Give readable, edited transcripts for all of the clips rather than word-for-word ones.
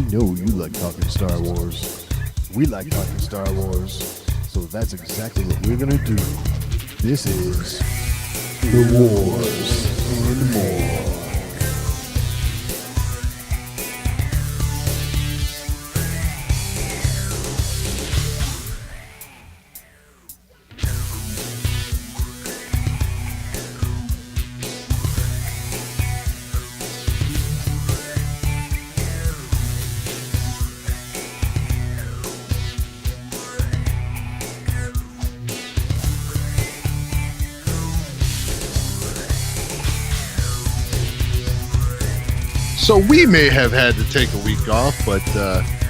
We know you like talking Star Wars. We like talking Star Wars. So that's exactly what we're going to do. This is The Wars and More. So we may have had to take a week off, but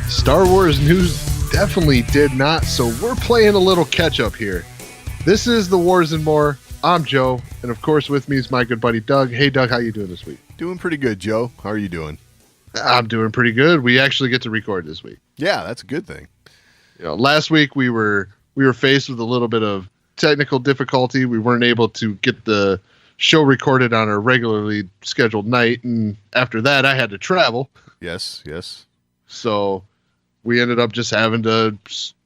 Star Wars news definitely did not. So we're playing a little catch up here. This is The Wars and More. I'm Joe, and of course with me is my good buddy Doug. Hey Doug, how you doing this week? Doing pretty good, Joe. How are you doing? I'm doing pretty good. We actually get to record this week. Yeah, that's a good thing. You know, last week we were faced with a little bit of technical difficulty. We weren't able to get the show recorded on a regularly scheduled night, and after that I had to travel. Yes. So we ended up just having to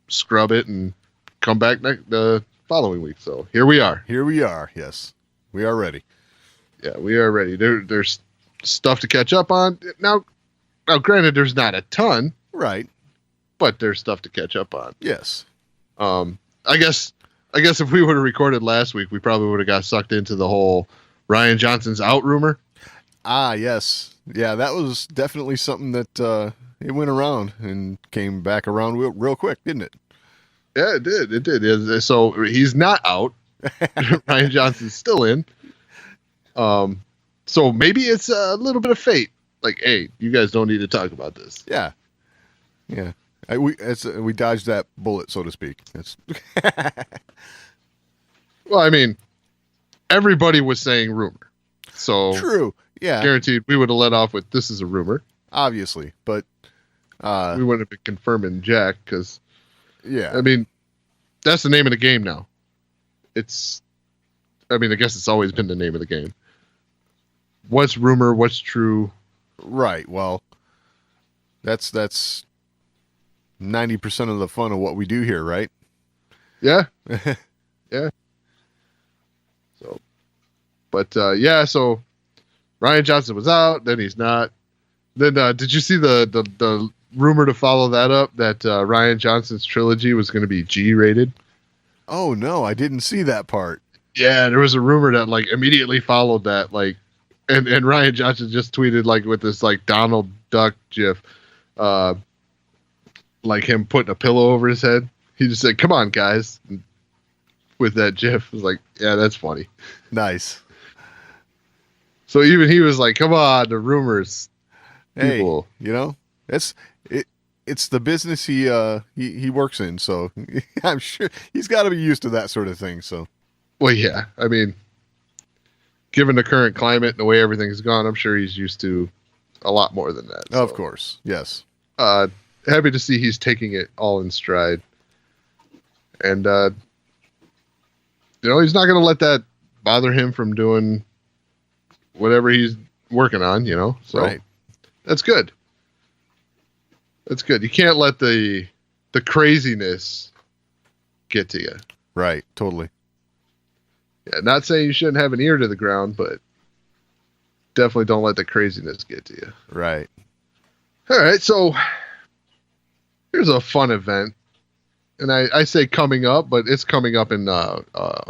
scrub it and come back the following week. So here we are. Yes, we are ready. Yeah, we are ready. There's stuff to catch up on. Now, granted, there's not a ton, Right. but there's stuff to catch up on. Yes. I guess if we would have recorded last week, we probably would have got sucked into the whole Rian Johnson's out rumor. Ah, yes. Yeah, that was definitely something that it went around and came back around real quick, didn't it? Yeah, it did. So he's not out. Rian Johnson's still in. So maybe it's a little bit of fate. Like, hey, you guys don't need to talk about this. Yeah. We dodged that bullet, so to speak. Well, I mean, everybody was saying rumor. So True. Yeah. guaranteed we would have let off with this is a rumor. Obviously, but We wouldn't have been confirming Jack because, yeah. I mean, that's the name of the game now. I guess it's always been the name of the game. What's rumor? What's true? Right. Well, that's 90% of the fun of what we do here, right? Yeah. Yeah. So Rian Johnson was out, then he's not. Then did you see the rumor to follow that up that Rian Johnson's trilogy was going to be G-rated? Oh no, I didn't see that part. Yeah, there was a rumor that like immediately followed that, like, and Rian Johnson just tweeted like with this like Donald Duck gif, like him putting a pillow over his head. He just said, "Come on, guys," with that gif. I was like, yeah, that's funny. Nice. So even he was like, "Come on, the rumors." Hey, People. you know, it's the business he works in, so I'm sure he's got to be used to that sort of thing. So, Well, yeah, I mean, given the current climate and the way everything's gone, I'm sure he's used to a lot more than that. of course, yes. Happy to see he's taking it all in stride, and he's not going to let that bother him from doing whatever he's working on. So Right. That's good. That's good. You can't let the craziness get to you. Right. Totally. Yeah, not saying you shouldn't have an ear to the ground, but definitely don't let the craziness get to you. Right. All right, so here's a fun event. And I say coming up, but it's coming up in a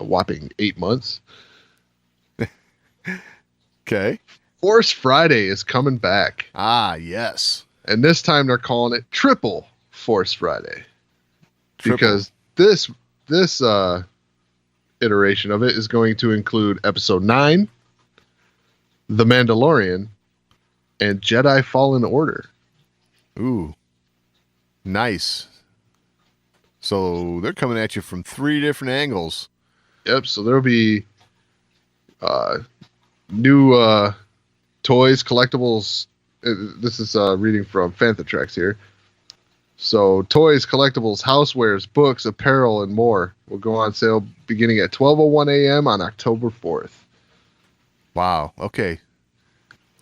whopping 8 months. Okay. Force Friday is coming back. Ah, yes. And this time they're calling it Triple Force Friday. Triple. Because this iteration of it is going to include Episode 9, The Mandalorian, and Jedi Fallen Order. Ooh. Nice. So they're coming at you from 3 different angles. Yep, so there'll be new toys, collectibles. This is reading from Fantha Tracks here. So toys, collectibles, housewares, books, apparel, and more will go on sale beginning at 12:01 a.m. on October 4th. Wow. Okay.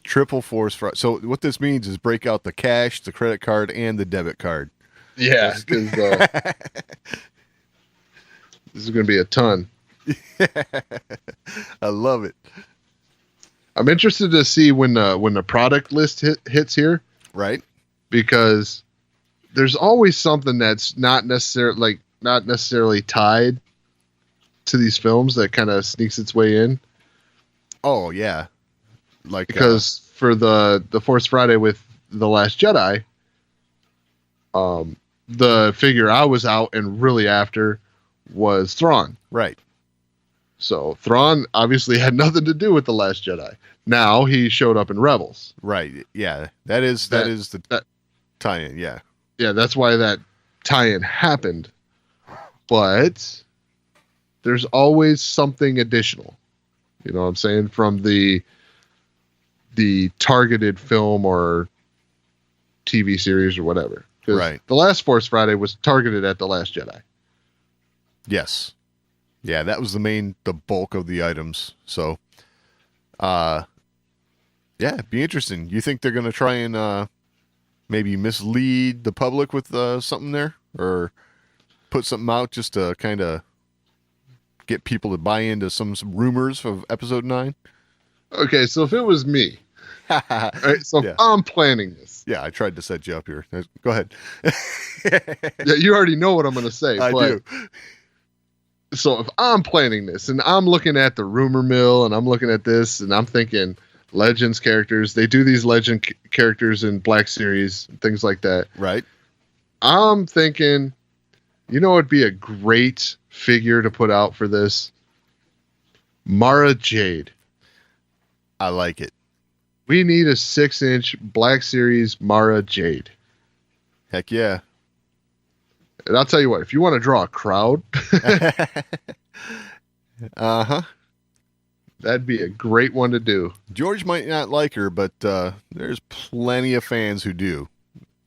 Triple Force Friday. So what this means is break out the cash, the credit card, and the debit card. Yeah, because this is going to be a ton. I love it. I'm interested to see when the product list hits here, Right? because there's always something that's not necessarily tied to these films that kind of sneaks its way in. Oh yeah. Like Because for the Force Friday with The Last Jedi, the figure I was out and really after was Thrawn. right. So Thrawn obviously had nothing to do with The Last Jedi. Now he showed up in Rebels. Right. Yeah. That is the tie-in. Yeah. Yeah, that's why that tie-in happened. But there's always something additional. You know what I'm saying? From the targeted film or TV series or whatever. 'Cause Right. the last Force Friday was targeted at The Last Jedi. Yes. Yeah, that was the bulk of the items. So, yeah, it'd be interesting. You think they're going to try and maybe mislead the public with something there, or put something out just to kind of get people to buy into some rumors of Episode 9? Okay, so if it was me, right, so Yeah. if I'm planning this, Yeah, I tried to set you up here. Go ahead. yeah, you already know what I'm going to say. I but, do. So if I'm planning this and I'm looking at the rumor mill and I'm looking at this and I'm thinking Legends characters, they do these legend characters in Black Series, things like that. Right. I'm thinking, you know, it'd be a great figure to put out for this. Mara Jade. I like it. We need a 6-inch Black Series Mara Jade. Heck yeah. And I'll tell you what, if you want to draw a crowd, Uh-huh. that'd be a great one to do. George might not like her, but there's plenty of fans who do.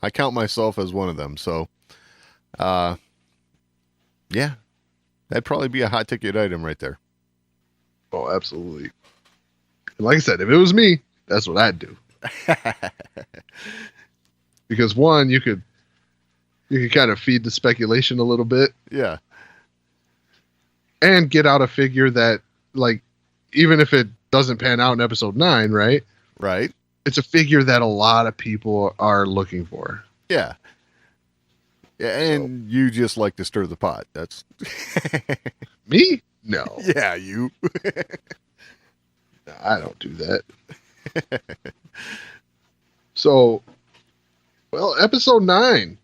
I count myself as one of them. So, yeah, that'd probably be a hot ticket item right there. Oh, absolutely. And like I said, if it was me, that's what I'd do. Because one, you could kind of feed the speculation a little bit Yeah. and get out a figure that, like, even if it doesn't pan out in Episode 9, right? Right. It's a figure that a lot of people are looking for. Yeah. Yeah, and you just like to stir the pot. That's Me? No, yeah, you. I don't do that. So, well, Episode 9.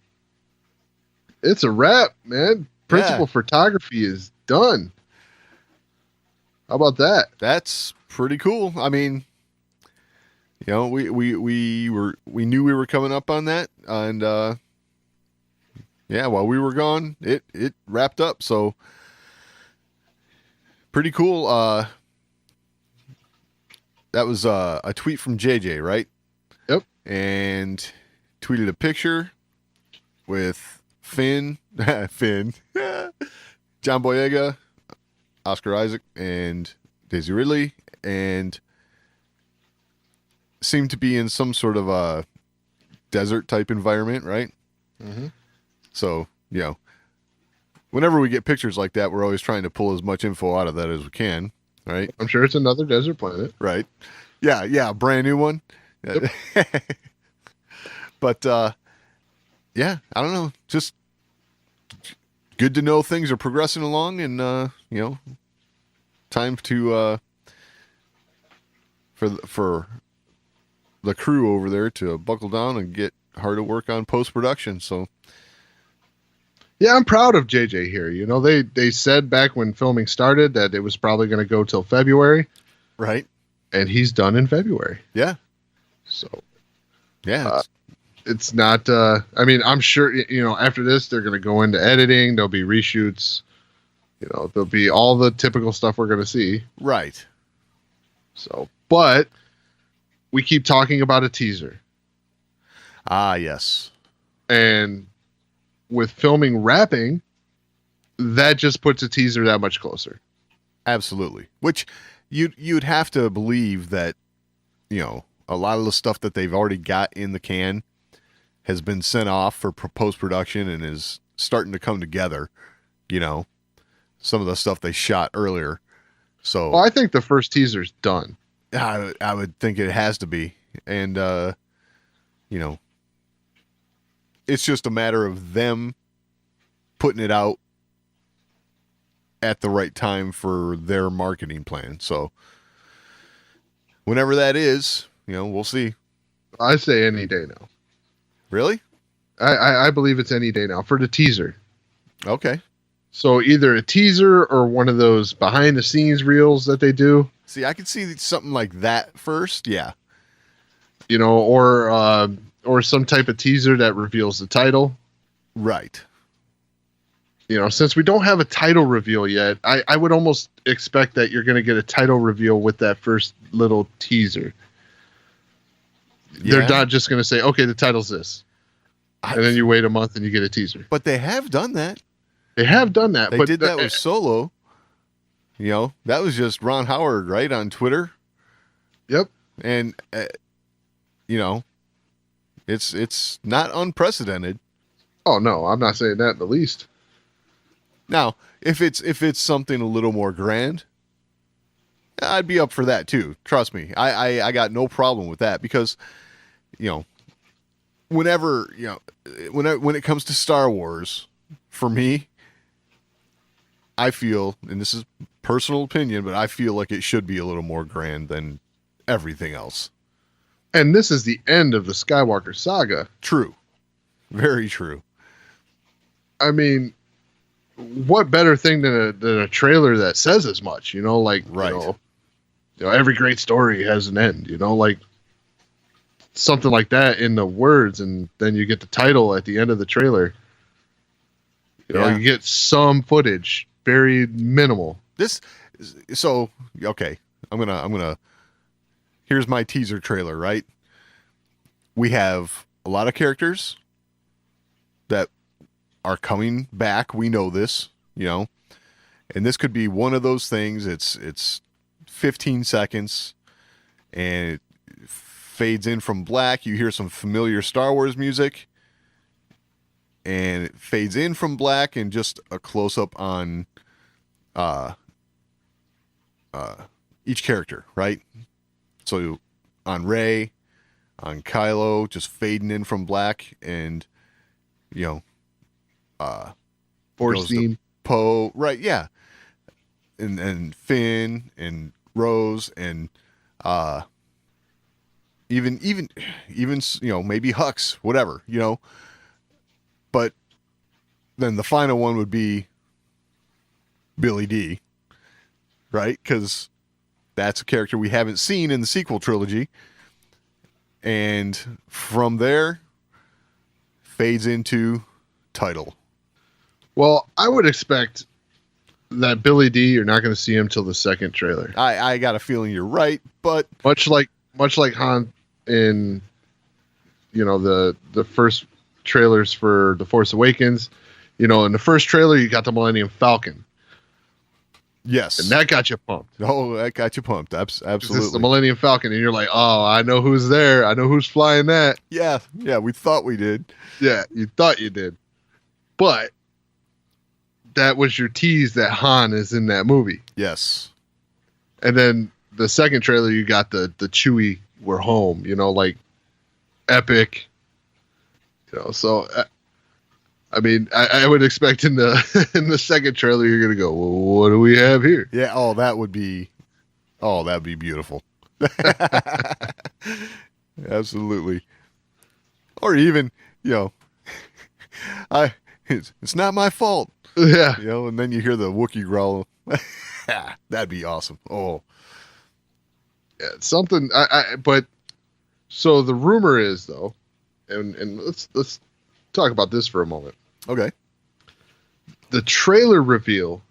It's a wrap, man. Principal photography is done. How about that? That's pretty cool. I mean, you know, we knew we were coming up on that, and yeah, while we were gone, it wrapped up. So pretty cool. That was a tweet from JJ, right? Yep. And tweeted a picture with Finn, John Boyega, Oscar Isaac, and Daisy Ridley, and seemed to be in some sort of a desert type environment, right? Mm-hmm. So, you know, whenever we get pictures like that, we're always trying to pull as much info out of that as we can, right? I'm sure it's another desert planet. Right. Yeah, brand new one. Yep. But yeah, I don't know. Just good to know things are progressing along, and you know, time to for the crew over there to buckle down and get hard at work on post production. So Yeah, I'm proud of JJ here. You know, they said back when filming started that it was probably going to go till February, right. and he's done in February. Yeah. So Yeah. it's not. I mean, I'm sure you know after this they're going to go into editing. There'll be reshoots. You know, there'll be all the typical stuff we're going to see. right. So, but we keep talking about a teaser, Ah, yes. and with filming wrapping, that just puts a teaser that much closer. Absolutely. Which you'd have to believe that, you know, a lot of the stuff that they've already got in the can has been sent off for post-production and is starting to come together, you know, some of the stuff they shot earlier. So Well, I think the first teaser's done. I would think it has to be. And, you know, it's just a matter of them putting it out at the right time for their marketing plan. So whenever that is, you know, we'll see. I say any day now. Really? I believe it's any day now for the teaser. Okay. So either a teaser or one of those behind the scenes reels that they do, See, I could see something like that first. Yeah. you know, or some type of teaser that reveals the title. Right. You know, since we don't have a title reveal yet, I would almost expect that you're going to get a title reveal with that first little teaser. Yeah. They're not just going to say, okay, the title's this. And then you wait a month and you get a teaser. But they have done that. They have done that. They but did that with Solo. You know, that was just Ron Howard, right, on Twitter. Yep. And, you know, it's not unprecedented. Oh, no, I'm not saying that in the least. Now, if it's something a little more grand, I'd be up for that too. Trust me. I got no problem with that because, you know, whenever, you know, when it comes to Star Wars, for me, I feel, and this is personal opinion, but I feel like it should be a little more grand than everything else. And this is the end of the Skywalker saga. True. Very true. I mean, what better thing than a trailer that says as much, you know, like, Right. you know, every great story has an end, you know, like something like that in the words. And then you get the title at the end of the trailer. You know, Yeah. you get some footage, very minimal. So, okay, I'm gonna, here's my teaser trailer, right? We have a lot of characters that are coming back. We know this, you know, and this could be one of those things. It's 15 seconds and it fades in from black. You hear some familiar Star Wars music and it fades in from black and just a close up on, each character, right? So on Rey, on Kylo, just fading in from black, and you know, Force goes to theme. Poe, right? Yeah, and Finn and Rose and even you know, maybe Hux, whatever, you know. But then the final one would be Billy D, right? Because that's a character we haven't seen in the sequel trilogy. And from there, fades into title. Well, I would expect that Billy D, you're not going to see him till the second trailer. I got a feeling you're right, but Much like Han in, you know, the first trailers for The Force Awakens. You know, in the first trailer, you got the Millennium Falcon. yes. And that got you pumped. Oh, that got you pumped. This is the Absolutely. Millennium Falcon, and you're like, oh, I know who's there. I know who's flying that. Yeah, we thought we did. Yeah, you thought you did. But that was your tease that Han is in that movie. Yes. And then the second trailer, you got the Chewie, we're home, you know, like epic. You know, so I mean, I would expect in the in the second trailer you're gonna go, well, what do we have here? Yeah. That'd be beautiful. Absolutely. Or even, you know, it's not my fault, Yeah, you know, and then you hear the Wookiee growl. That'd be awesome. Oh, yeah, something. But so the rumor is though, and let's talk about this for a moment. okay. The trailer reveal,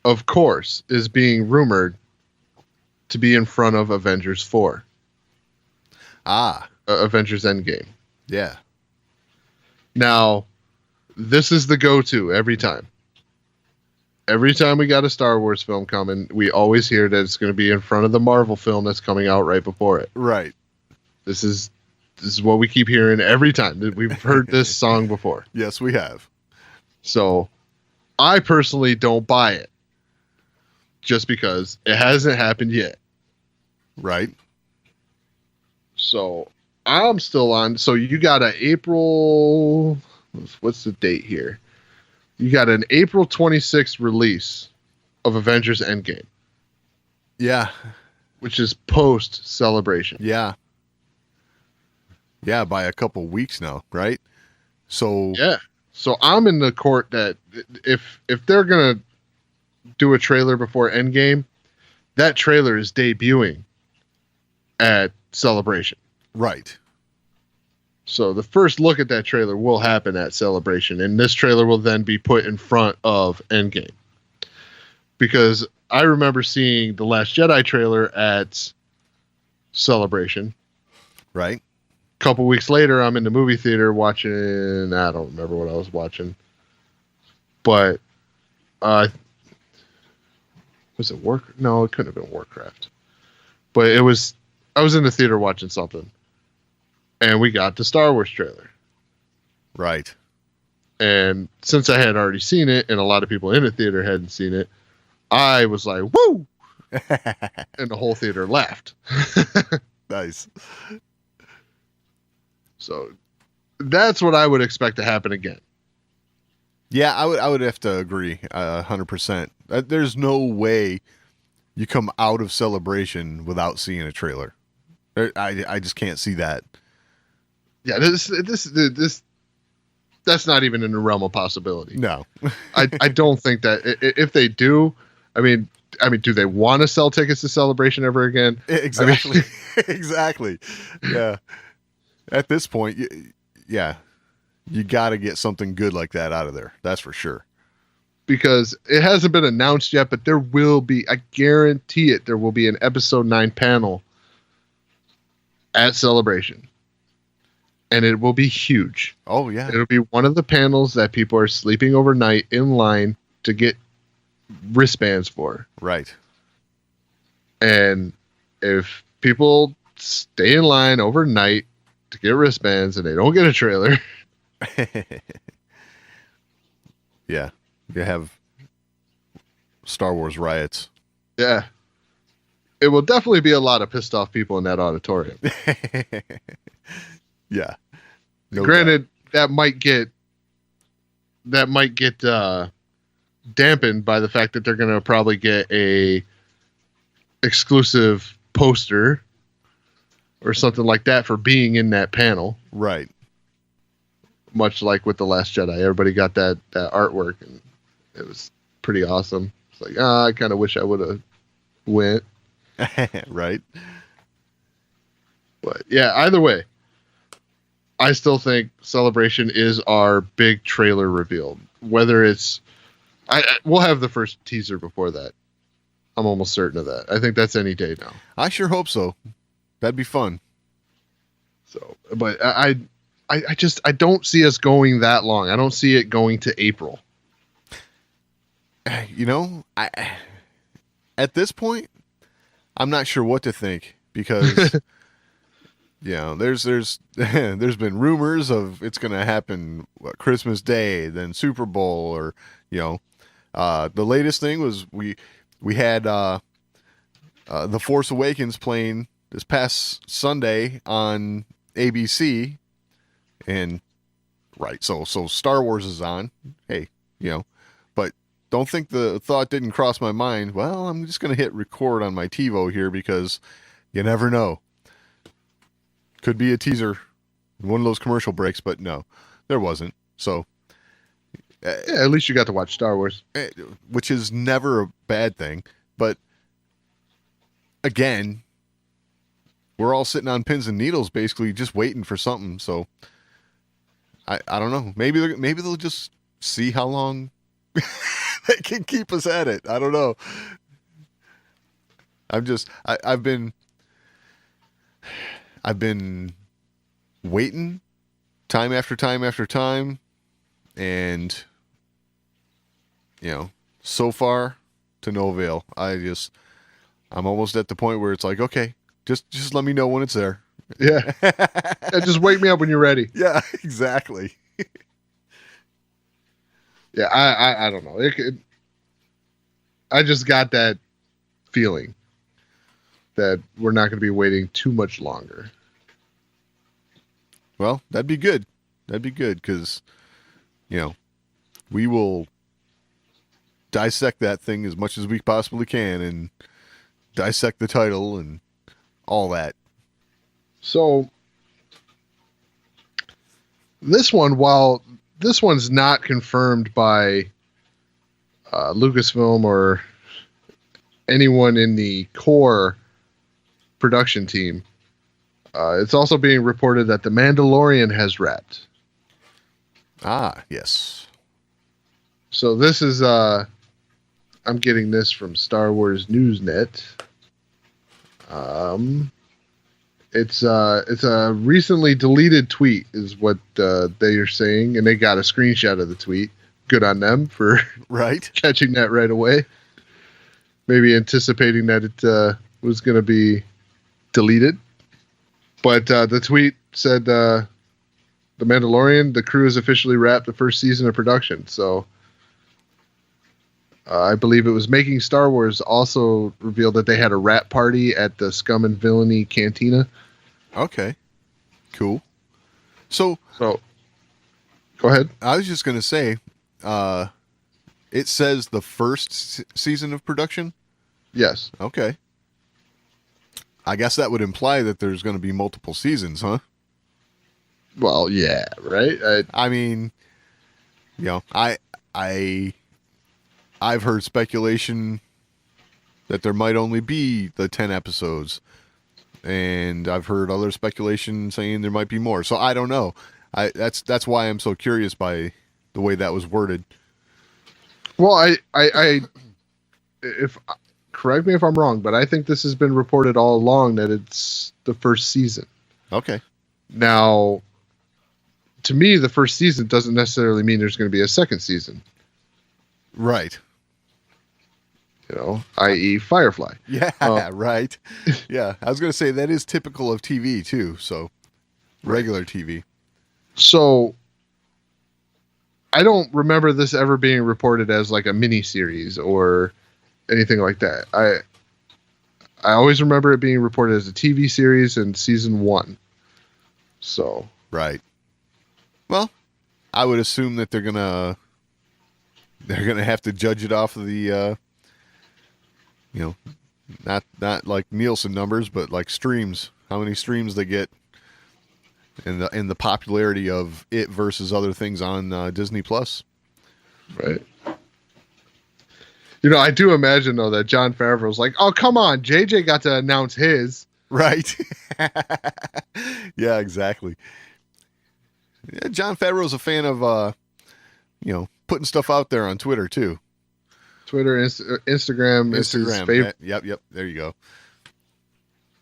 of course, is being rumored to be in front of Avengers 4, Avengers Endgame. Yeah. Now, this is the go-to every time. every time we got a Star Wars film coming, we always hear that it's going to be in front of the Marvel film that's coming out right before it. Right. This is what we keep hearing every time. We've heard this song before. Yes, we have. So I personally don't buy it just because it hasn't happened yet. Right. So I'm still on. So you got an April. What's the date here? You got an April 26th release of Avengers Endgame, Yeah. which is post Celebration. Yeah. Yeah, by a couple weeks now, right? So Yeah. So I'm in the court that if they're gonna do a trailer before Endgame, that trailer is debuting at Celebration. right. So the first look at that trailer will happen at Celebration, and this trailer will then be put in front of Endgame. Because I remember seeing the Last Jedi trailer at Celebration. Right. A couple weeks later, I'm in the movie theater watching. I don't remember what I was watching, but was it Warcraft? No, it couldn't have been Warcraft. But it was. I was in the theater watching something, and we got the Star Wars trailer. Right. And since I had already seen it, and a lot of people in the theater hadn't seen it, I was like, "Woo!" and the whole theater laughed. Nice. So that's what I would expect to happen again. Yeah, I would have to agree 100%. There's no way you come out of Celebration without seeing a trailer. I just can't see that. Yeah, this that's not even in the realm of possibility. No. I don't think that if they do, I mean, do they want to sell tickets to Celebration ever again? Exactly. Exactly. Yeah. At this point, yeah, you got to get something good like that out of there. That's for sure. Because it hasn't been announced yet, but there will be, I guarantee it, there will be an episode 9 panel at Celebration. And it will be huge. Oh, yeah. It'll be one of the panels that people are sleeping overnight in line to get wristbands for. Right. And if people stay in line overnight to get wristbands and they don't get a trailer, Yeah. You have Star Wars riots. yeah, it will definitely be a lot of pissed off people in that auditorium. Yeah. No Granted, that might get dampened by the fact that they're going to probably get a exclusive poster or something like that for being in that panel. Right. Much like with The Last Jedi, everybody got that artwork, and it was pretty awesome. It's like, I kind of wish I would have went. Right. But yeah, either way, I still think Celebration is our big trailer reveal. Whether it's, we'll have the first teaser before that. I'm almost certain of that. I think that's any day now. I sure hope so. That'd be fun. So, but I don't see us going that long. I don't see it going to April. You know, at this point, I'm not sure what to think because you know, there's there's been rumors of it's going to happen Christmas Day, then Super Bowl, or you know, the latest thing was we had The Force Awakens playing this past Sunday on ABC, and right, so Star Wars is on. Hey, you know, but don't think the thought didn't cross my mind. Well, I'm just going to hit record on my TiVo here because you never know. Could be a teaser, one of those commercial breaks, but no, there wasn't. So, Yeah, at least you got to watch Star Wars. Which is never a bad thing. But again, we're all sitting on pins and needles, basically just waiting for something. So I don't know. Maybe they'll just see how long they can keep us at it. I don't know. I've been waiting time after time after time, and you know, so far to no avail. I'm almost at the point where it's like, okay, just let me know when it's there. Yeah. Yeah, just wake me up when you're ready. Yeah, exactly. Yeah, I don't know. I just got that feeling that we're not going to be waiting too much longer. Well, that'd be good. That'd be good because, we will dissect that thing as much as we possibly can and dissect the title and all that. So this one, while this one's not confirmed by Lucasfilm or anyone in the core production team, it's also being reported that The Mandalorian has wrapped. Ah, yes. So this is I'm getting this from Star Wars Newsnet. It's a recently deleted tweet is what they are saying, and they got a screenshot of the tweet. Good on them for right catching that right away. Maybe anticipating that it was going to be deleted. But the tweet said, The Mandalorian, the crew has officially wrapped the first season of production. So I believe it was Making Star Wars also revealed that they had a wrap party at the Scum and Villainy Cantina. Okay. Cool. So go ahead. I was just going to say, it says the first season of production. Yes. Okay. I guess that would imply that there's going to be multiple seasons, huh? Well, yeah, right. I mean, I've heard speculation that there might only be the 10 episodes, and I've heard other speculation saying there might be more. So I don't know. That's why I'm so curious by the way that was worded. Well, if correct me if I'm wrong, but I think this has been reported all along that it's the first season. Okay. Now, to me, the first season doesn't necessarily mean there's going to be a second season. Right. I.e. Firefly. Yeah, right. Yeah, I was going to say that is typical of TV too, so regular TV. So I don't remember this ever being reported as like a mini series or anything like that. I always remember it being reported as a TV series in season 1. So right. Well, I would assume that they're gonna have to judge it off of the not like Nielsen numbers, but like streams. How many streams they get, and the popularity of it versus other things on Disney Plus. Right. I do imagine though that Jon Favreau's like, oh come on, JJ got to announce his. Right. Yeah, exactly. Yeah, Jon Favreau's a fan of putting stuff out there on Twitter too. Twitter, Instagram is his favorite. Yep. There you go.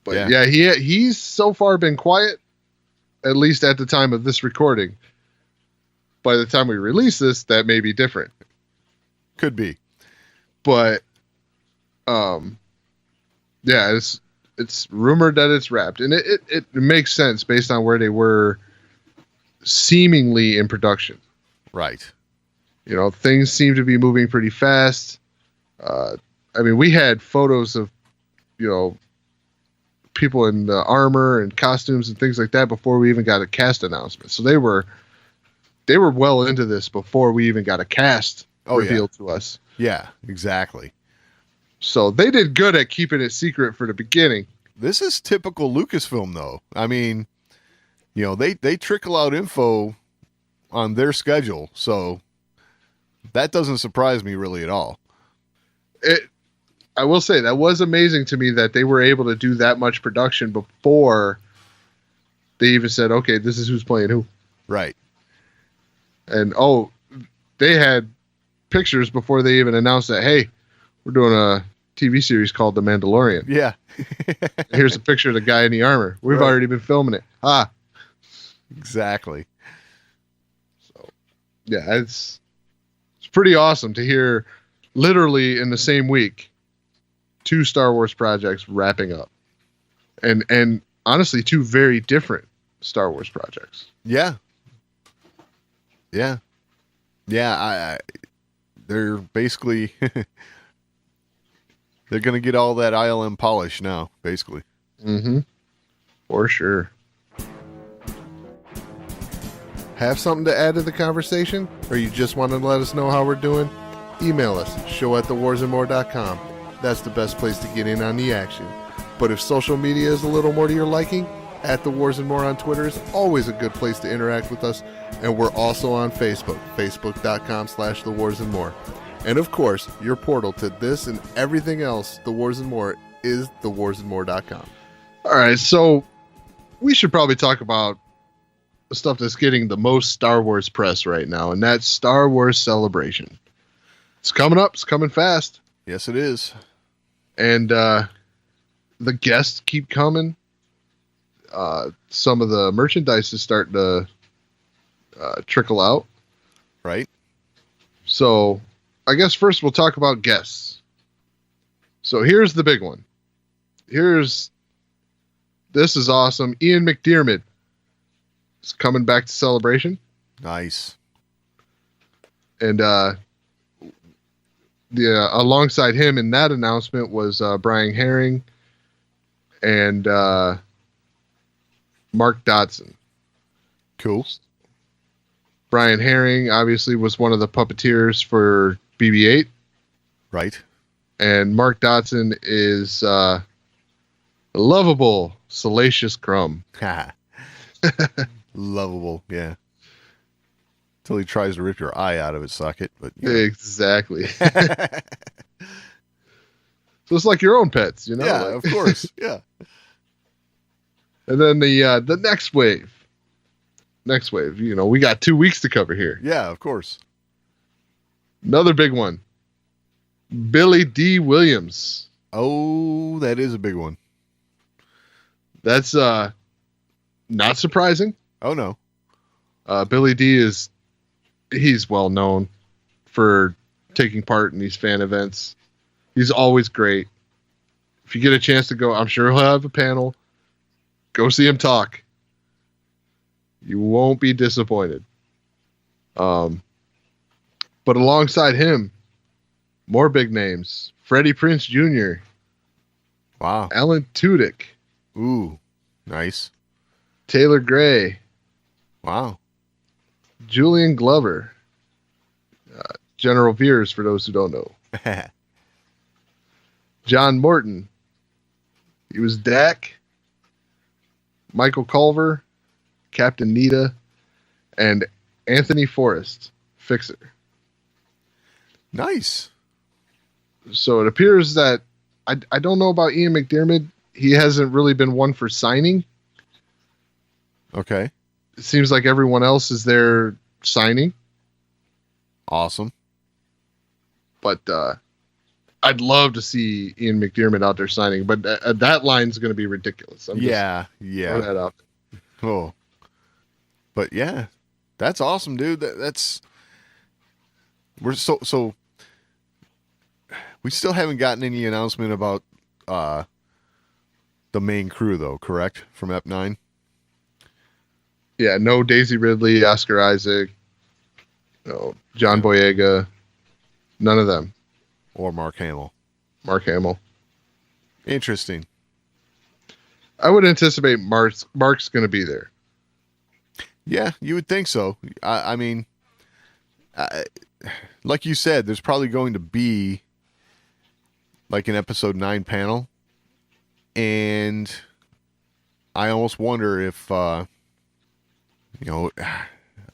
But yeah, he's so far been quiet, at least at the time of this recording. By the time we release this, that may be different. Could be. But, yeah, it's rumored that it's wrapped, and it makes sense based on where they were seemingly in production. Right. Things seem to be moving pretty fast. We had photos of, people in the armor and costumes and things like that before we even got a cast announcement. So they were well into this before we even got a cast revealed to us. Yeah, exactly. So they did good at keeping it secret for the beginning. This is typical Lucasfilm, though. I mean, they trickle out info on their schedule, so that doesn't surprise me really at all. I will say that was amazing to me that they were able to do that much production before they even said, okay, this is who's playing who. Right. And, they had pictures before they even announced that, hey, we're doing a TV series called The Mandalorian. Yeah. Here's a picture of the guy in the armor. We've already been filming it. Exactly. So, yeah, it's pretty awesome to hear literally in the same week, 2 Star Wars projects wrapping up, and honestly, 2 very different Star Wars projects. Yeah. I they're basically they're gonna get all that ILM polish now, basically. Mm-hmm. For sure. Have something to add to the conversation? Or you just want to let us know how we're doing? Email us, show@thewarsandmore.com. That's the best place to get in on the action. But if social media is a little more to your liking, @The Wars and More on Twitter is always a good place to interact with us. And we're also on Facebook, facebook.com/The Wars and More. And of course, your portal to this and everything else, The Wars and More, is thewarsandmore.com. All right, so we should probably talk about the stuff that's getting the most Star Wars press right now, and that's Star Wars Celebration. It's coming up. It's coming fast. Yes, it is. And the guests keep coming. Some of the merchandise is starting to trickle out. Right. So I guess first we'll talk about guests. So here's the big one. This is awesome. Ian McDiarmid is coming back to Celebration. Nice. And alongside him in that announcement was Brian Herring and Mark Dodson. Cool. Brian Herring obviously was one of the puppeteers for BB-8. Right. And Mark Dodson is a lovable, salacious crumb. Lovable, yeah. Until he tries to rip your eye out of its socket. But Exactly. So it's like your own pets, you know? Yeah, like, of course. Yeah. And then the next wave. We got 2 weeks to cover here. Yeah, of course. Another big one. Billy D. Williams. Oh, that is a big one. That's not surprising. Oh, no. Billy D. he's well known for taking part in these fan events. He's always great. If you get a chance to go, I'm sure he'll have a panel. Go see him talk. You won't be disappointed. But alongside him, more big names. Freddie Prinze Jr. Wow. Alan Tudyk. Ooh, nice. Taylor Gray. Wow. Julian Glover. General Veers, for those who don't know. John Morton. He was Dak. Michael Culver. Captain Nita. And Anthony Forrest. Fixer. Nice. So it appears that I don't know about Ian McDiarmid. He hasn't really been one for signing. Okay. It seems like everyone else is there signing. Awesome. But I'd love to see Ian McDiarmid out there signing. But that line's going to be ridiculous. Yeah. Throw that out. Oh. But yeah, that's awesome, dude. We're so we still haven't gotten any announcement about the main crew though, correct? From Ep9? Yeah, no Daisy Ridley, Oscar Isaac, no John Boyega, none of them. Or Mark Hamill. Mark Hamill. Interesting. I would anticipate Mark's going to be there. Yeah, you would think so. I mean, like you said, there's probably going to be like an episode 9 panel, and I almost wonder if I don't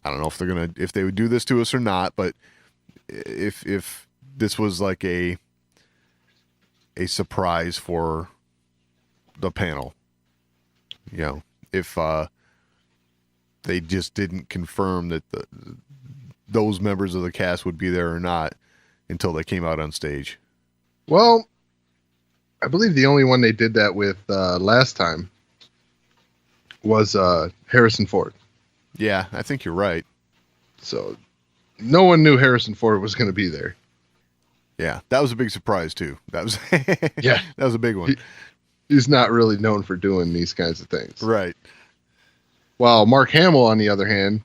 know if they would do this to us or not, but if this was like a surprise for the panel, if they just didn't confirm that those members of the cast would be there or not until they came out on stage. Well, I believe the only one they did that with last time was Harrison Ford. Yeah, I think you're right. So no one knew Harrison Ford was going to be there. Yeah, that was a big surprise too. That was Yeah. that was a big one. He's not really known for doing these kinds of things. Right. While Mark Hamill, on the other hand,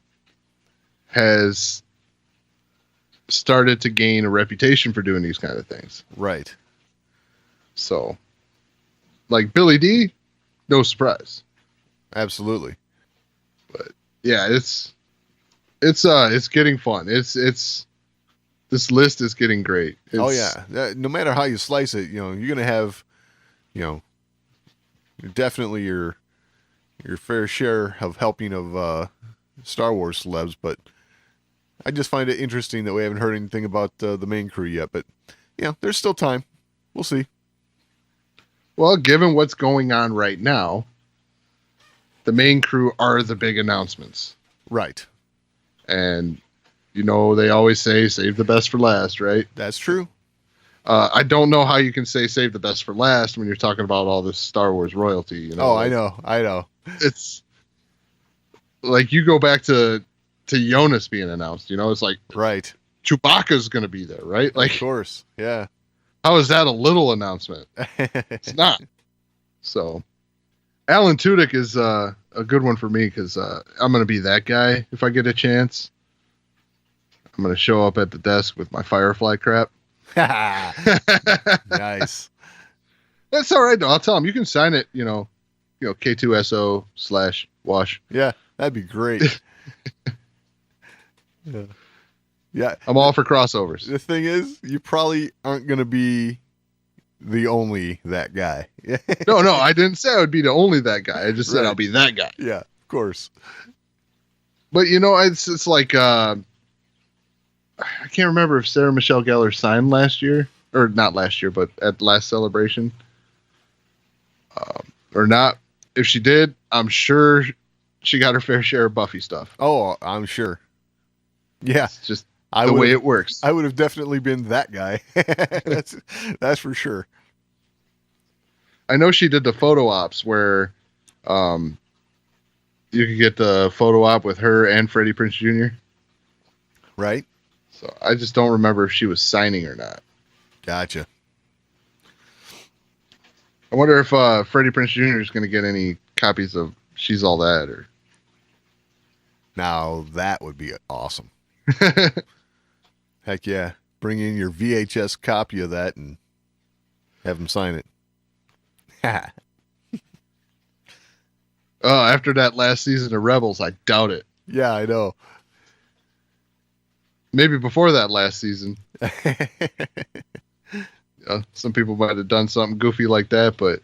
has started to gain a reputation for doing these kind of things. Right. So, like Billy D, no surprise. Absolutely. But yeah, it's getting fun. It's this list is getting great. Oh yeah. No matter how you slice it, you're going to have, definitely your fair share of helping of Star Wars celebs, but I just find it interesting that we haven't heard anything about the main crew yet. But there's still time. We'll see. Well, given what's going on right now, the main crew are the big announcements. Right. And they always say save the best for last, right? That's true. I don't know how you can say save the best for last when you're talking about all this Star Wars royalty. Oh, I know. It's like you go back to Jonas being announced. It's like Right. Chewbacca's going to be there, right? Like, Of course. Yeah. how is that a little announcement? It's not. So, Alan Tudyk is a good one for me because I'm going to be that guy if I get a chance. I'm going to show up at the desk with my Firefly crap. Nice. That's all right, though. I'll tell him you can sign it. K2SO/wash. Yeah, that'd be great. Yeah. I'm all for crossovers. The thing is, you probably aren't going to be the only that guy. No, I didn't say I would be the only that guy. I just said Right. I'll be that guy. Yeah, of course. But it's like I can't remember if Sarah Michelle Gellar signed last year, or not last year, but at last Celebration, or not. If she did, I'm sure she got her fair share of Buffy stuff. Oh, I'm sure. Yeah, It's just I the would way have, it works. I would have definitely been that guy. That's for sure. I know she did the photo ops where you could get the photo op with her and Freddie Prinze Jr. Right? So I just don't remember if she was signing or not. Gotcha. I wonder if Freddie Prinze Jr. is going to get any copies of She's All That, or Now that would be awesome. Heck yeah. Bring in your VHS copy of that and have him sign it. after that last season of Rebels, I doubt it. Yeah, I know. Maybe before that last season. Some people might have done something goofy like that, but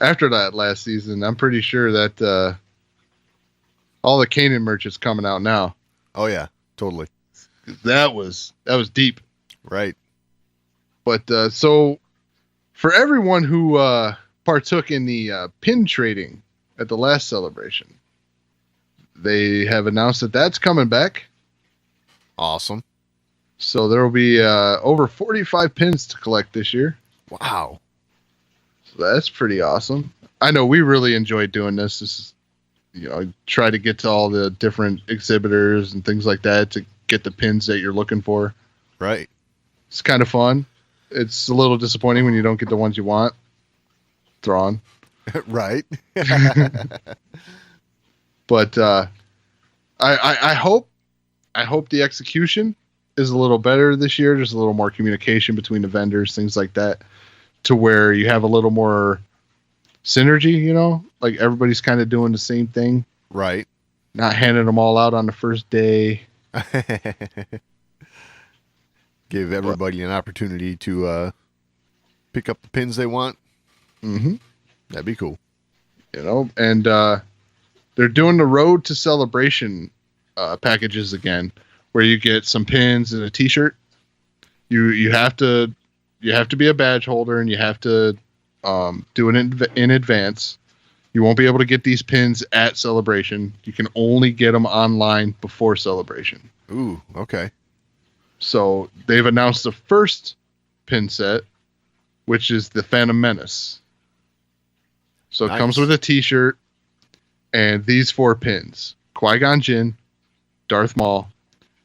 after that last season, I'm pretty sure that all the Kanan merch is coming out now. Oh yeah, totally. That was deep. Right. But so for everyone who partook in the pin trading at the last Celebration, they have announced that that's coming back. Awesome. So there will be over 45 pins to collect this year. Wow. So that's pretty awesome. I know we really enjoyed doing this. This is, try to get to all the different exhibitors and things like that to get the pins that you're looking for. Right. It's kind of fun. It's a little disappointing when you don't get the ones you want. Thrawn. Right. But I hope the execution is a little better this year. There's a little more communication between the vendors, things like that, to where you have a little more synergy, like everybody's kind of doing the same thing. Right. Not handing them all out on the first day. Give everybody an opportunity to pick up the pins they want. Mm-hmm. That'd be cool. And they're doing the Road to Celebration packages again, where you get some pins and a T-shirt. You have to be a badge holder, and you have to do it in advance. You won't be able to get these pins at Celebration. You can only get them online before Celebration. Ooh, okay. So they've announced the first pin set, which is the Phantom Menace. So Nice. it comes with a T-shirt and these 4 pins: Qui-Gon Jinn, Darth Maul,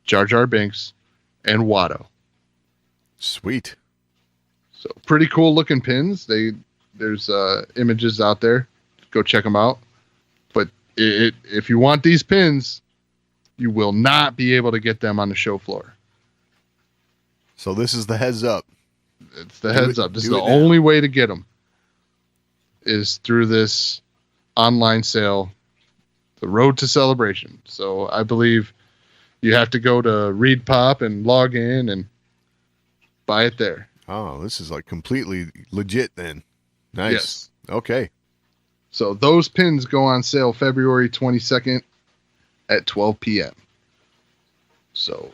Jar Jar Binks, and Watto. Sweet. So pretty cool looking pins. There's images out there. Go check them out. But if you want these pins, you will not be able to get them on the show floor. So this is the heads up. It's the heads up. This is the only way to get them is through this online sale, the Road to Celebration. So I believe you have to go to ReadPop and log in and buy it there. Oh, this is like completely legit then. Nice. Yes. Okay. So those pins go on sale February 22nd at 12 p.m. So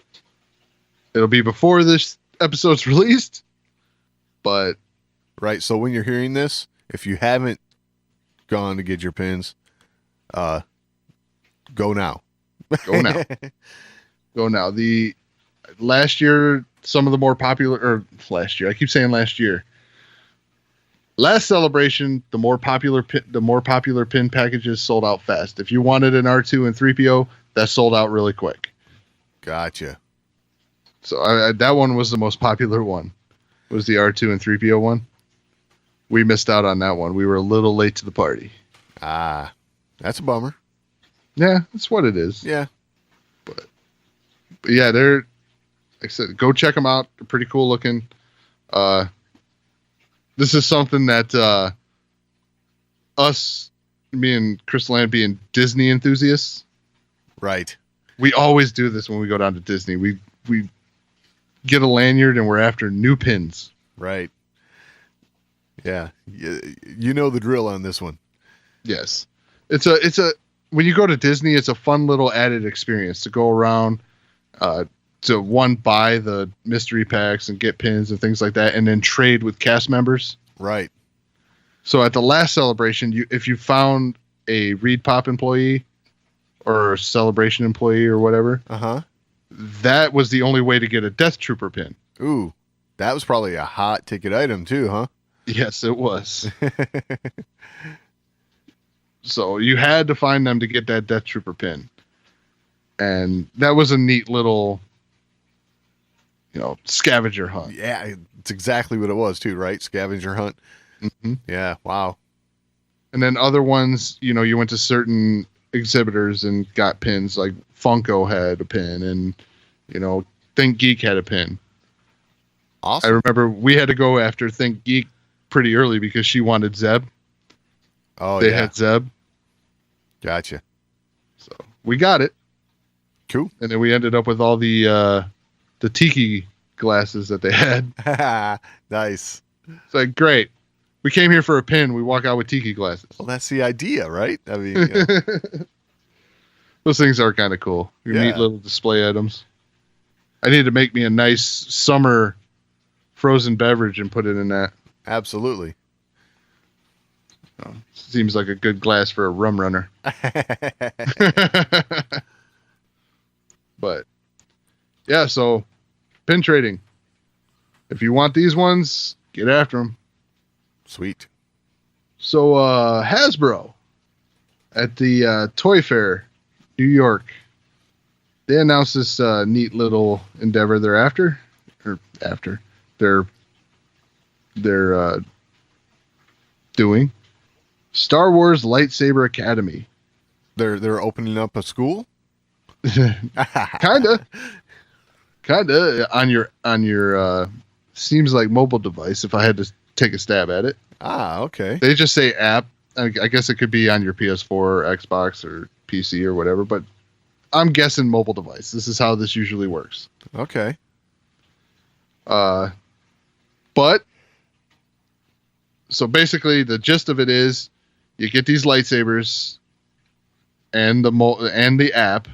it'll be before this episode's released, but right. So when you're hearing this, if you haven't gone to get your pins, go now. Go now. Go now. The last year, some of the more popular, or last year, I keep saying last year. Last celebration, the more popular pin packages sold out fast. If you wanted an R2 and 3PO, that sold out really quick. Gotcha. So that one was the most popular one. Was the R2 and 3PO one? We missed out on that one. We were a little late to the party. Ah, that's a bummer. Yeah, that's what it is. Yeah. But yeah, they're, like I said, go check them out. They're pretty cool looking. This is something that me and Chris Land being Disney enthusiasts. Right. We always do this when we go down to Disney. We get a lanyard and we're after new pins. Right. Yeah. You know the drill on this one. Yes. It's a when you go to Disney, it's a fun little added experience to go around to buy the mystery packs and get pins and things like that, and then trade with cast members. Right. So at the last celebration, if you found a ReadPop employee or a Celebration employee or whatever, that was the only way to get a Death Trooper pin. Ooh, that was probably a hot ticket item too, huh? Yes, it was. So you had to find them to get that Death Trooper pin. And that was a neat little, scavenger hunt. Yeah, it's exactly what it was too, right? Scavenger hunt. Mm-hmm. Yeah, wow. And then other ones, you went to certain exhibitors and got pins, like Funko had a pin and, Think Geek had a pin. Awesome. I remember we had to go after Think Geek pretty early because she wanted Zeb. Oh, they had Zeb. Gotcha. So we got it. Cool. And then we ended up with all the tiki glasses that they had. Nice. It's like, great. We came here for a pin. We walk out with tiki glasses. Well, that's the idea, right? I mean, those things are kind of cool. Neat little display items. I need to make me a nice summer frozen beverage and put it in that. Absolutely. Seems like a good glass for a rum runner. But yeah, so pin trading. If you want these ones, get after them. Sweet. So Hasbro at the Toy Fair, New York, they announced this neat little endeavor they're doing. Star Wars Lightsaber Academy. They're opening up a school? Kinda on your seems like mobile device, if I had to take a stab at it. Okay. They just say app. I guess it could be on your PS4 or Xbox or PC or whatever, but I'm guessing mobile device. This is how this usually works. Okay. But so basically the gist of it is you get these lightsabers and the app,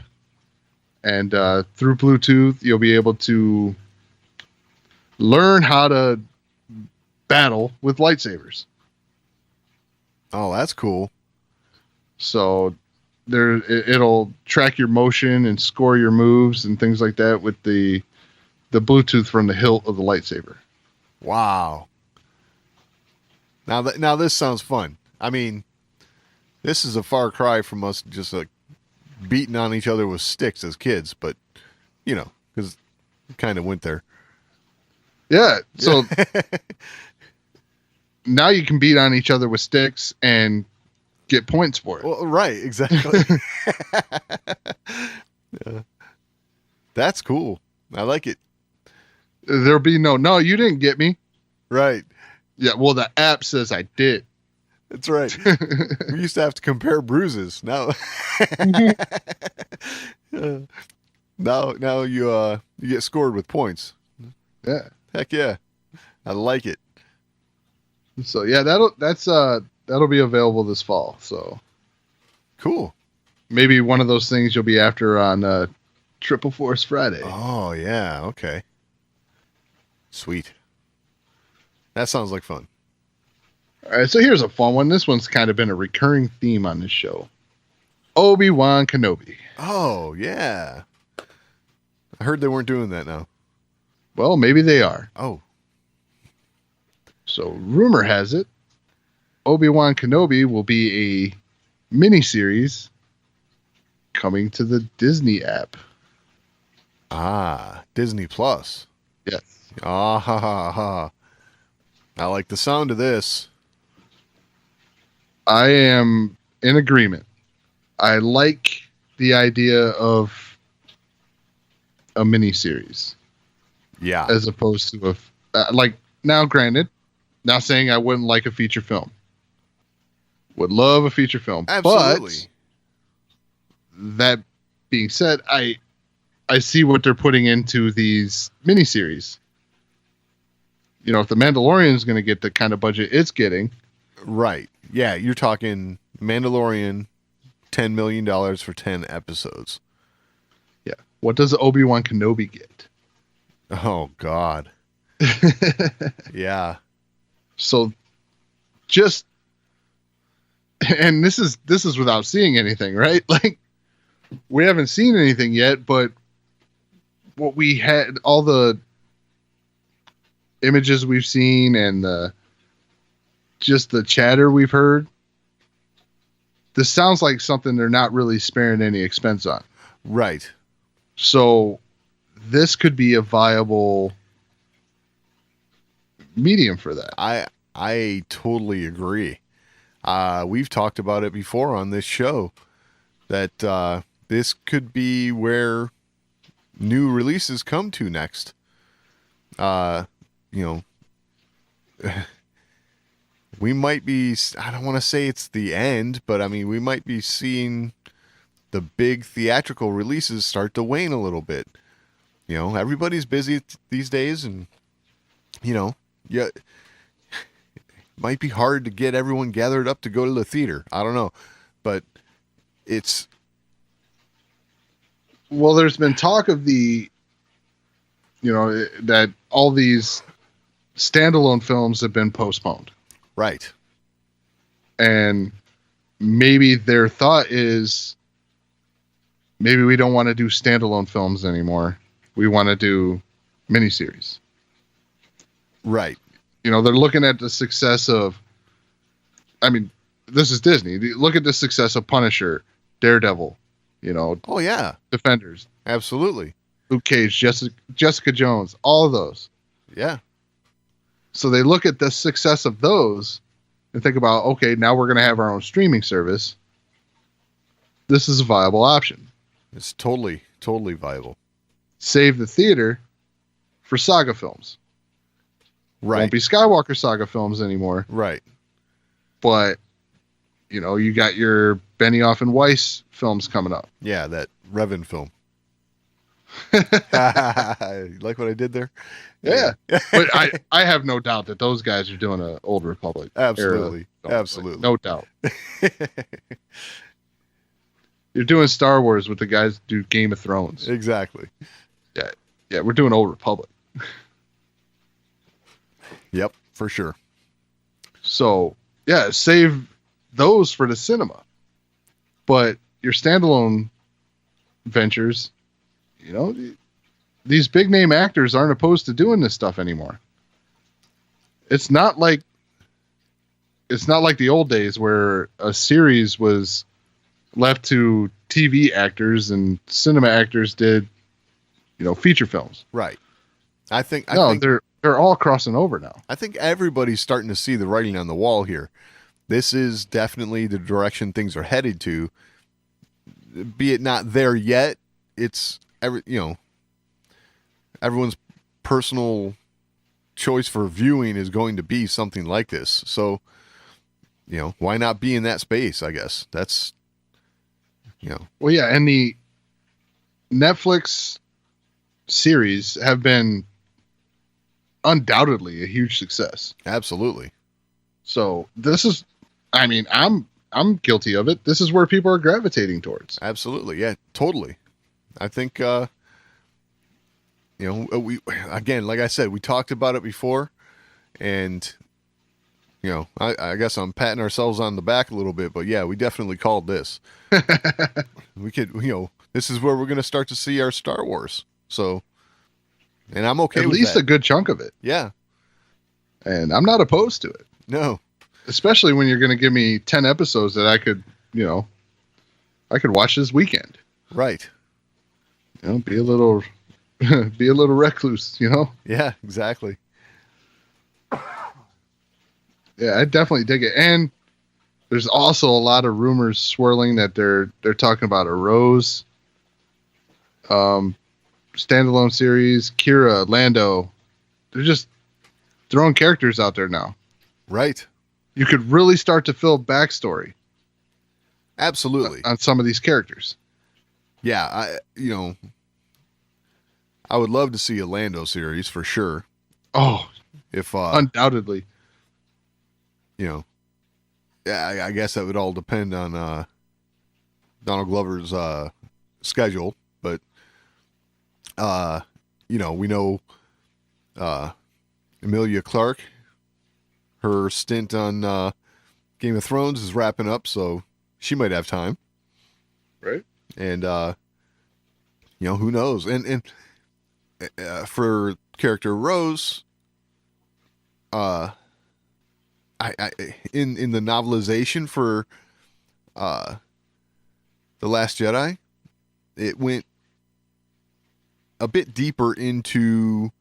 and through Bluetooth you'll be able to learn how to battle with lightsabers. Oh, that's cool. So it'll track your motion and score your moves and things like that with the Bluetooth from the hilt of the lightsaber. Wow. Now this sounds fun. I mean, this is a far cry from us just like beating on each other with sticks as kids, but because we kind of went there. Yeah. So now you can beat on each other with sticks and get points for it. Well, right, exactly. Yeah. That's cool. I like it. There'll be no, you didn't get me. Right. Yeah, well, the app says I did. That's right. We used to have to compare bruises. Now, now you get scored with points. Yeah. Heck yeah, I like it. So yeah, that'll be available this fall. So Cool. maybe one of those things you'll be after on Triple Force Friday. Oh yeah. Okay. Sweet. That sounds like fun. All right, so here's a fun one. This one's kind of been a recurring theme on this show. Obi-Wan Kenobi. Oh yeah. I heard they weren't doing that now. Well, maybe they are. Oh. So rumor has it, Obi-Wan Kenobi will be a miniseries coming to the Disney app. Ah, Disney Plus. Yes. Ah ha ha ha. I like the sound of this. I am in agreement. I like the idea of a miniseries Yeah. as opposed to now granted, not saying I wouldn't like a feature film. Would love a feature film. Absolutely. But that being said, I see what they're putting into these miniseries. You know, if the Mandalorian is going to get the kind of budget it's getting. Right. Yeah, you're talking Mandalorian, $10 million for 10 episodes. Yeah. What does Obi-Wan Kenobi get? Oh, God. Yeah. So just, and this is without seeing anything, right? Like, we haven't seen anything yet, but what we had, all the images we've seen and just the chatter we've heard, this sounds like something they're not really sparing any expense on. Right. So this could be a viable medium for that. I totally agree. We've talked about it before on this show that this could be where new releases come to next. You know, we might be, I don't want to say it's the end, but I mean, we might be seeing the big theatrical releases start to wane a little bit. You know, everybody's busy these days, and, you know, yeah, it might be hard to get everyone gathered up to go to the theater. I don't know, but it's. Well, there's been talk of that all these standalone films have been postponed. Right. And maybe their thought is, maybe we don't want to do standalone films anymore. We want to do miniseries. Right. You know, they're looking at the success of, I mean, this is Disney. Look at the success of Punisher, Daredevil, you know. Oh, yeah. Defenders. Absolutely. Luke Cage, Jessica Jones, all of those. Yeah. So they look at the success of those and think about, okay, now we're going to have our own streaming service. This is a viable option. It's totally viable. Save the theater for saga films. Right. Won't be Skywalker saga films anymore. Right. But, you know, you got your Benioff and Weiss films coming up. Yeah, that Revan film. Like what I did there? Yeah. But I have no doubt that those guys are doing an Old Republic. Absolutely. Era. Absolutely. No doubt. You're doing Star Wars with the guys who do Game of Thrones. Exactly. Yeah, we're doing Old Republic. Yep, for sure. So, yeah, save those for the cinema. But your standalone ventures, you know, these big name actors aren't opposed to doing this stuff anymore. It's not like the old days where a series was left to TV actors and cinema actors did, you know, feature films. Right. I think they're all crossing over now. I think everybody's starting to see the writing on the wall here. This is definitely the direction things are headed to. Be it not there yet, it's everyone's personal choice for viewing is going to be something like this. So, why not be in that space? I guess that's, Well, yeah, and the Netflix series have been undoubtedly a huge success. absolutely. So this is, I mean, I'm guilty of it. This is where people are gravitating towards. Absolutely. Yeah, totally. I think, we, again, like I said, we talked about it before, and, I guess I'm patting ourselves on the back a little bit, but yeah, we definitely called this. We could, this is where we're going to start to see our Star Wars. So, and I'm okay At with least that. a good chunk of it. Yeah. And I'm not opposed to it, No. especially when you're going to give me 10 episodes that I could watch this weekend. Right. Be a little recluse, Yeah, exactly. Yeah, I definitely dig it. And there's also a lot of rumors swirling that they're talking about a Rose standalone series, Kira, Lando. They're just throwing characters out there now. Right. You could really start to fill backstory Absolutely. on some of these characters. Yeah, I would love to see a Lando series for sure. Oh, If undoubtedly. yeah, I guess that would all depend on Donald Glover's schedule, but we know Emilia Clarke, her stint on Game of Thrones is wrapping up, so she might have time. Right. And who knows? And for character Rose, I in the novelization for The Last Jedi, it went a bit deeper into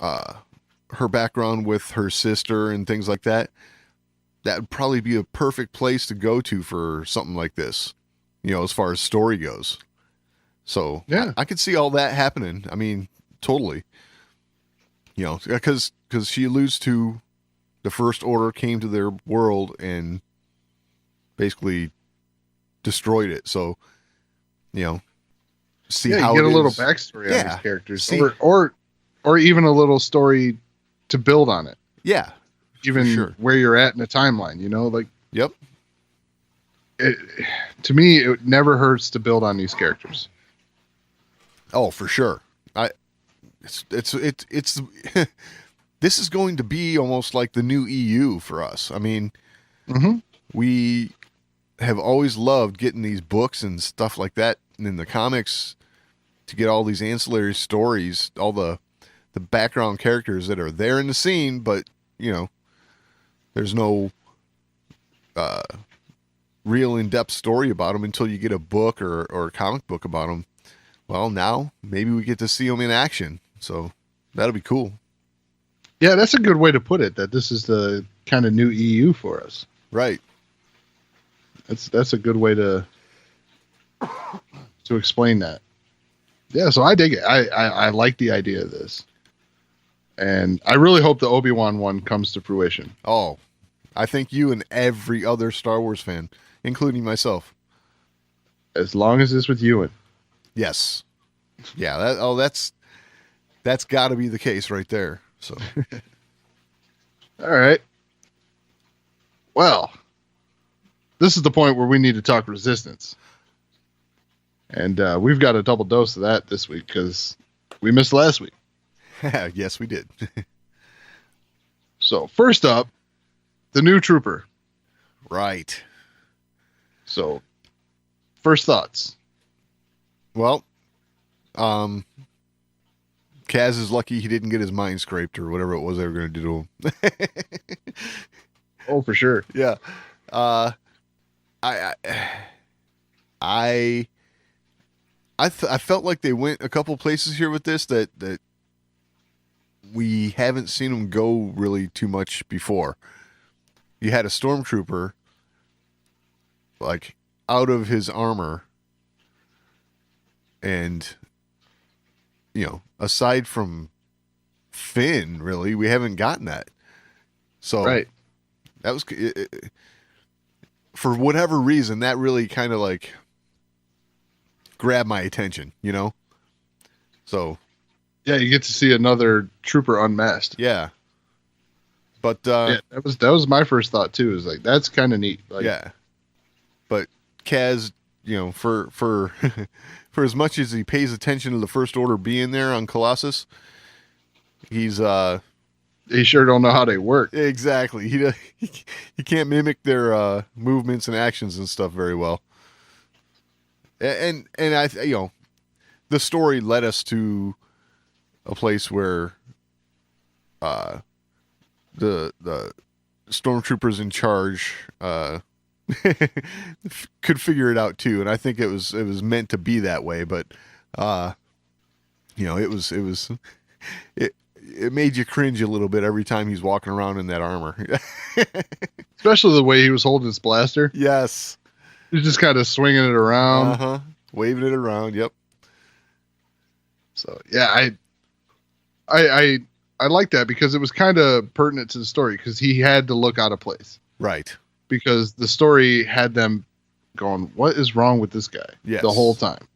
her background with her sister and things like that. That would probably be a perfect place to go to for something like this, as far as story goes. So Yeah. I could see all that happening. I mean, totally. Because she alludes to the First Order came to their world and basically destroyed it. So, see Yeah, how you get it a little is. backstory on Yeah. these characters. See- Or even a little story to build on it. Yeah. Even sure. where you're at in the timeline, Yep. to me, it never hurts to build on these characters. Oh, for sure. It's this is going to be almost like the new EU for us. I mean, Mm-hmm. we have always loved getting these books and stuff like that in the comics to get all these ancillary stories, all the background characters that are there in the scene, but there's no real in-depth story about them until you get a book or a comic book about them. Well, now maybe we get to see them in action, so that'll be cool. Yeah, that's a good way to put it. That this is the kind of new EU for us. Right. That's a good way to explain that. Yeah, so I dig it. I like the idea of this, and I really hope the Obi-Wan one comes to fruition. Oh, I think you and every other Star Wars fan, including myself. As long as it's with Ewan. Yes. Yeah, that's got to be the case right there. So, All right. Well, this is the point where we need to talk Resistance. And we've got a double dose of that this week because we missed last week. yes, we did. So, first up, the new Trooper. Right. So, first thoughts. Well, Kaz is lucky he didn't get his mind scraped or whatever it was they were going to do to him. Oh, for sure. Yeah. I felt like they went a couple places here with this that we haven't seen him go really too much before. You had a stormtrooper like out of his armor, and aside from Finn, really, we haven't gotten that. So Right. that was for whatever reason that really kind of like grabbed my attention, So Yeah, you get to see another trooper unmasked. yeah, but Yeah, that was my first thought too. Is like that's kind of neat. Like, yeah, but Kaz, for for as much as he pays attention to the First Order being there on Colossus, he's he sure don't know how they work. exactly he can't mimic their movements and actions and stuff very well. And I the story led us to a place where the stormtroopers in charge could figure it out too, and I think it was meant to be that way. But it made you cringe a little bit every time he's walking around in that armor. Especially the way he was holding his blaster. Yes, He's just kind of swinging it around. Waving it around. Yep. So yeah, I like that because it was kind of pertinent to the story because he had to look out of place Right. because the story had them going, "What is wrong with this guy?" Yes. The whole time,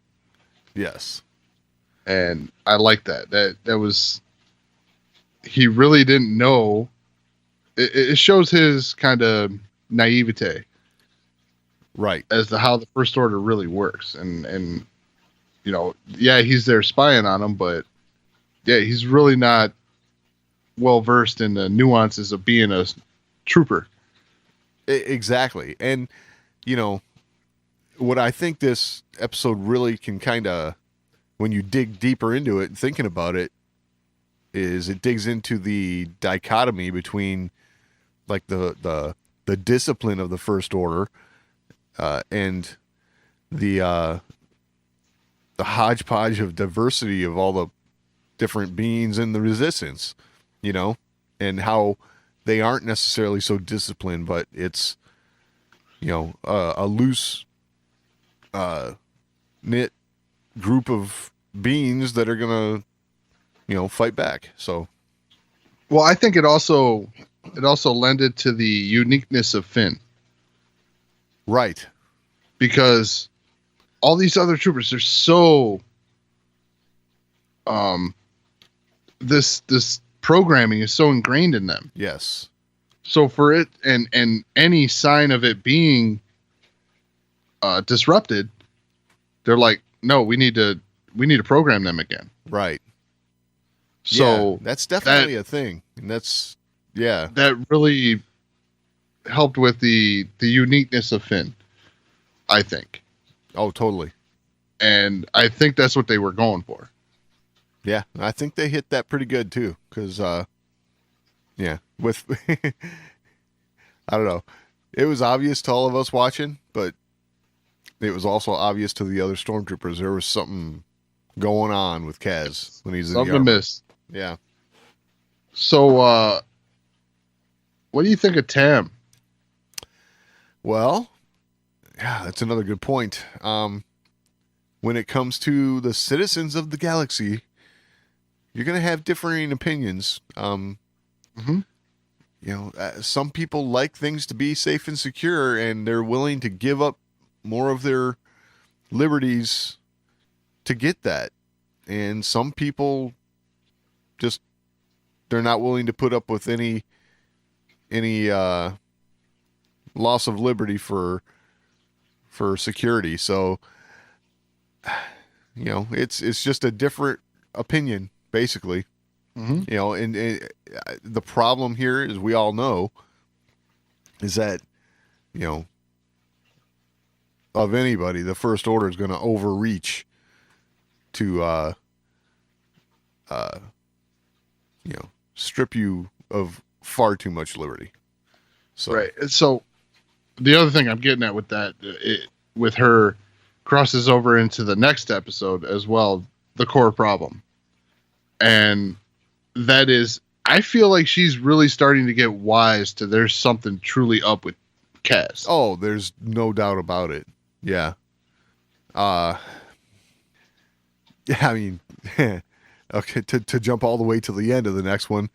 Yes. and I like that. That was he really didn't know. It shows his kind of naivete Right. as to how the First Order really works, and yeah, he's there spying on him, but yeah, he's really not well versed in the nuances of being a trooper. Exactly. And, what I think this episode really can kind of, when you dig deeper into it and thinking about it, is it digs into the dichotomy between like the discipline of the First Order and the hodgepodge of diversity of all the different beings in the Resistance, and how they aren't necessarily so disciplined, but it's, a loose knit group of beings that are going to, fight back. So, Well, I think it also lended to the uniqueness of Finn right. because all these other troopers are so this programming is so ingrained in them. Yes. So for it and any sign of it being disrupted, they're like, no, we need to program them again. Right. So yeah, that's definitely a thing. And that's, yeah. that really helped with the uniqueness of Finn, I think. Oh, totally. And I think that's what they were going for. Yeah. I think they hit that pretty good too. Cause, yeah, with, I don't know. It was obvious to all of us watching, but it was also obvious to the other stormtroopers. There was something going on with Kaz when he's in the Something armor. missed. Yeah. So, what do you think of Tam? Well, yeah, that's another good point. When it comes to the citizens of the galaxy, you're going to have differing opinions. Some people like things to be safe and secure, and they're willing to give up more of their liberties to get that. And some people just, they're not willing to put up with any loss of liberty for security. So, it's just a different opinion, basically. And the problem here, as we all know, is that, of anybody, the First Order is going to overreach to, strip you of far too much liberty. So, Right. So the other thing I'm getting at with that, with her, crosses over into the next episode as well, the core problem. And that is, I feel like she's really starting to get wise to there's something truly up with Kaz. Oh, there's no doubt about it. Yeah. Yeah, I mean, okay, to jump all the way to the end of the next one,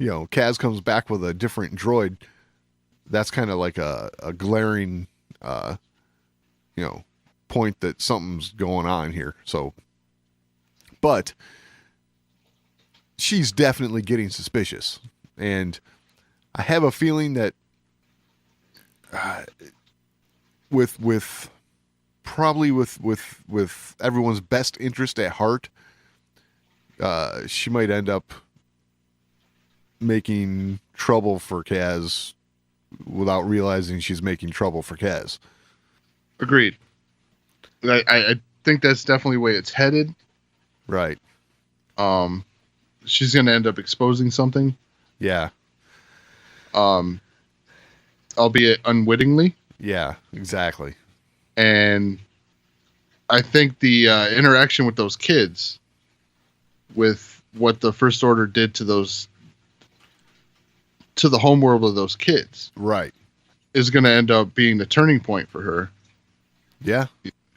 Kaz comes back with a different droid. That's kind of like a glaring, point that something's going on here. So, but she's definitely getting suspicious, and I have a feeling that with probably with everyone's best interest at heart, she might end up making trouble for Kaz without realizing she's making trouble for Kaz. Agreed. I think that's definitely the way it's headed. Right. She's going to end up exposing something. Yeah. Albeit unwittingly. Yeah, exactly. And I think the interaction with those kids, with what the First Order did to the homeworld of those kids, right, is going to end up being the turning point for her. Yeah.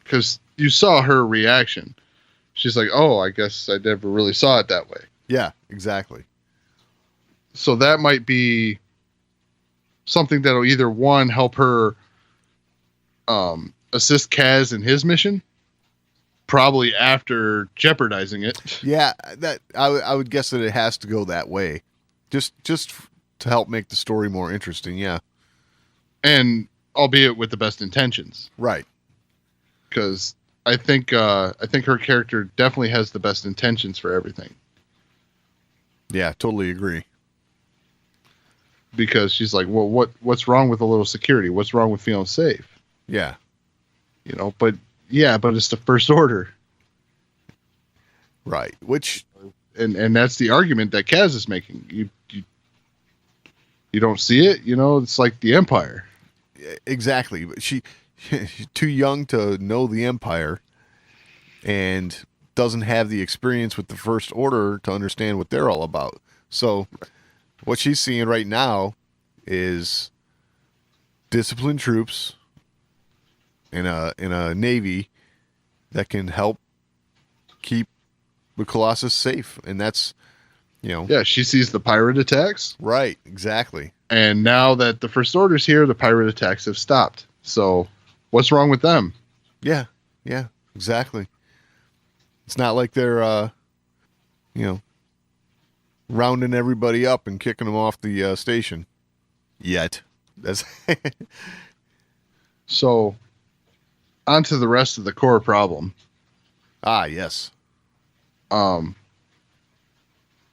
Because you saw her reaction. She's like, oh, I guess I never really saw it that way. Yeah, exactly. So that might be something that'll either, one, help her assist Kaz in his mission, probably after jeopardizing it. Yeah, that I would guess that it has to go that way, just to help make the story more interesting. Yeah, and albeit with the best intentions, right? Because I think her character definitely has the best intentions for everything. Yeah, totally agree. Because she's like, well, what's wrong with a little security? What's wrong with feeling safe? Yeah. But it's the First Order. Right. Which, and that's the argument that Kaz is making. You don't see it, it's like the Empire. Exactly. But she's too young to know the Empire and doesn't have the experience with the First Order to understand what they're all about. So what she's seeing right now is disciplined troops in a navy that can help keep the Colossus safe, and that's yeah, she sees the pirate attacks, right, exactly. And now that the First Order's here, the pirate attacks have stopped. So what's wrong with them? Yeah, exactly. It's not like they're rounding everybody up and kicking them off the station yet. That's so on to the rest of the core problem. Yes.